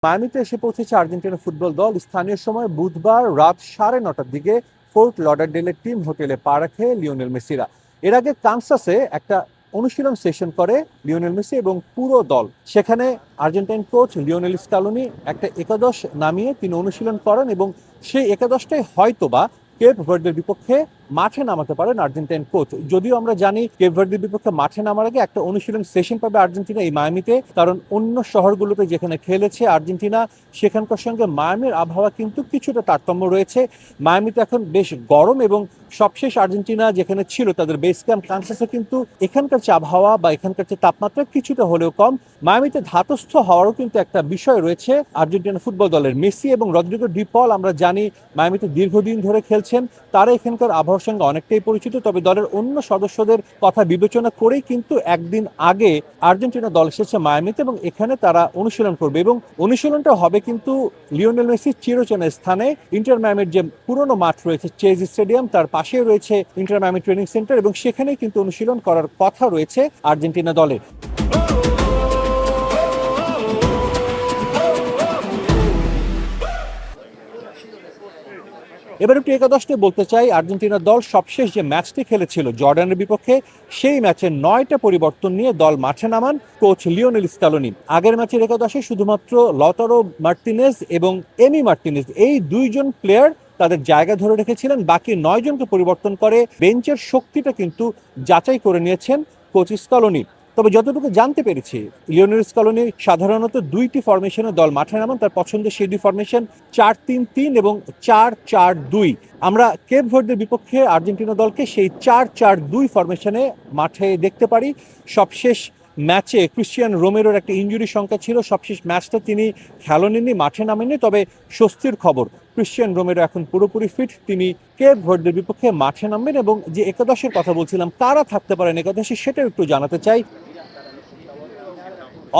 মায়ামিতে এসে পৌঁছেছে Argentina football দল। স্থানীয় সময় বুধবার রাত 9:30টার দিকে ফোর্ট লডারডেলের টিম হোটেলে পা রাখে লিওনেল মেসিরা। এর আগে কানসাসে একটা অনুশীলন সেশন করে লিওনেল মেসি এবং পুরো দল। সেখানে আর্জেন্টাইন কোচ লিওনেল স্কালোনি একটা একাদশ নামিয়ে তিনি অনুশীলন করেন এবং সেই একাদশটাই হয়তোবা কেপ ভার্দের বিপক্ষে মাঠে নামাতে পারেন আর্জেন্টাইন কোচ। যদিও আমরা জানি কেপ ভার্দের বিপক্ষে মাঠে নামার আগে একটা অনুশীলন সেশন পাবে আর্জেন্টিনা এই মায়ামিতে, কারণ অন্য শহরগুলোতে যেখানে খেলেছে আর্জেন্টিনা সেখানকার সঙ্গে মায়ামির আবহাওয়া কিন্তু কিছুটা তারতম্য রয়েছে। মায়ামিতে এখন বেশ গরম এবং সবশেষ আর্জেন্টিনা যেখানে ছিল তাদের বেস ক্যাম্প কানসাসে কিন্তু এখানকার যে আবহাওয়া বা এখানকার যে তাপমাত্রা কিছুটা হলেও কম। মায়ামিতে ধাতস্থ হওয়ারও কিন্তু একটা বিষয় রয়েছে আর্জেন্টিনা ফুটবল দলের। মেসি এবং রদ্রিগো ডি পল আমরা জানি মায়ামিতে দীর্ঘদিন ধরে খেলছেন, তারা এখানকার আবহাওয়ার সঙ্গে অনেকটাই পরিচিত। তবে দলের অন্য সদস্যদের কথা বিবেচনা করেই কিন্তু একদিন আগে আর্জেন্টিনা দল এসেছে মায়ামিতে এবং এখানে তারা অনুশীলন করবে এবং অনুশীলনটা হবে কিন্তু লিওনেল মেসির চিরচেনা স্থানে ইন্টার মায়ামির যে পুরনো মাঠ রয়েছে চেজ স্টেডিয়াম, তার পাশে রয়েছে ইন্টার মায়ামি ট্রেনিং সেন্টার এবং সেখানেই কিন্তু অনুশীলন করার কথা রয়েছে আর্জেন্টিনা দলের। এবার একটু একাদশে বলতে চাই, আর্জেন্টিনা দল সবশেষ যে ম্যাচটি খেলেছিল জর্ডানের বিপক্ষে সেই ম্যাচে 9টা পরিবর্তন নিয়ে দল মাঠে নামান কোচ লিওনেল স্কালোনি। আগের ম্যাচের একাদশে শুধুমাত্র লতারো মার্টিনেজ এবং এমি মার্টিনেজ এই দুইজন প্লেয়ার তাদের জায়গা ধরে রেখেছিলেন, বাকি 9জনকে পরিবর্তন করে বেঞ্চের শক্তিটা কিন্তু যাচাই করে নিয়েছেন কোচ স্কালোনি। তবে যতটুকু জানতে পেরেছি লিওনেল স্কালোনি সাধারণত 2টি ফরমেশনে দল মাঠে নামান, তার পছন্দের সেই 2 ফরমেশন 4-3-3 এবং 4-4-2। আমরা কেপ ভার্দের বিপক্ষে আর্জেন্টিনা দলকে সেই 4-4-2 ফরমেশনে মাঠে দেখতে পারি। সবশেষ ম্যাচে ক্রিশ্চিয়ান রোমেরোর একটা ইনজুরি সংখ্যা ছিল, সবশেষ ম্যাচটা তিনি খেলেননি, মাঠে নামেননি। তবে স্বস্তির খবর, ক্রিশ্চিয়ান রোমেরো এখন পুরোপুরি ফিট, তিনি কেপ ভার্দের বিপক্ষে মাঠে নামবেন। এবং যে একাদশের কথা বলছিলাম কারা থাকতে পারেন একাদশে সেটাও একটু জানাতে চাই।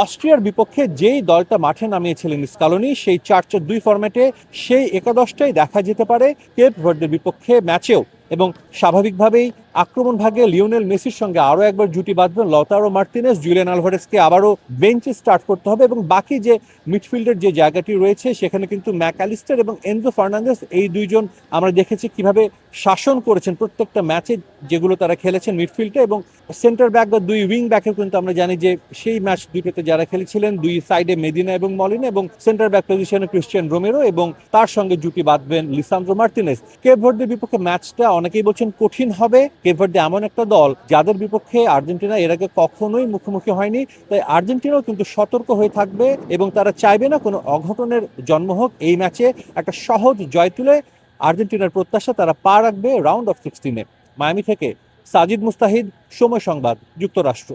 অস্ট্রিয়ার বিপক্ষে যেই দলটা মাঠে নামিয়েছিলেন স্কালোনি সেই 4-4-2 ফরম্যাটে সেই একাদশটাই দেখা যেতে পারে কেপ ভার্দের বিপক্ষে ম্যাচেও। এবং স্বাভাবিকভাবেই আক্রমণ ভাগে লিওনেল মেসির সঙ্গে আরও একবার জুটি বাঁধবেন লতারো মার্টিনেজ, জুলিয়ান আলভারেজকে আবারও বেঞ্চে স্টার্ট করতে হবে এবং বাকি যে মিডফিল্ডের যে জায়গাটি রয়েছে সেখানে কিন্তু ম্যাকঅ্যালিস্টার এবং এনজো ফার্নান্দেজ এই দুইজন আমরা দেখেছি কিভাবে শাসন করেছেন প্রত্যেকটা ম্যাচে যেগুলো তারা খেলেছেন মিডফিল্ডে। এবং সেন্টার ব্যাক বা 2 উইং ব্যাকেও কিন্তু আমরা জানি যে সেই ম্যাচ দুটোতে যারা খেলেছিলেন 2 সাইডে মেদিনা এবং মলিনা এবং সেন্টার ব্যাক পজিশনে ক্রিশ্চিয়ান রোমেরো এবং তার সঙ্গে জুটি বাঁধবেন লিসান্দ্রো মার্টিনেজ। কেপ ভার্দের বিপক্ষে ম্যাচটা অনেকেই বলছেন কঠিন হবে। কেপ ভার্দে এমন একটা দল যাদের বিপক্ষে আর্জেন্টিনা এর আগে কখনোই মুখোমুখি হয়নি, তাই আর্জেন্টিনাও কিন্তু সতর্ক হয়ে থাকবে এবং তারা চাইবে না কোনো অঘটনের জন্ম হোক। এই ম্যাচে একটা সহজ জয় তুলে আর্জেন্টিনার প্রত্যাশা তারা পা রাখবে রাউন্ড অফ 16-এ। মায়ামি থেকে সাজিদ মুস্তাহিদ, সময় সংবাদ, যুক্তরাষ্ট্র।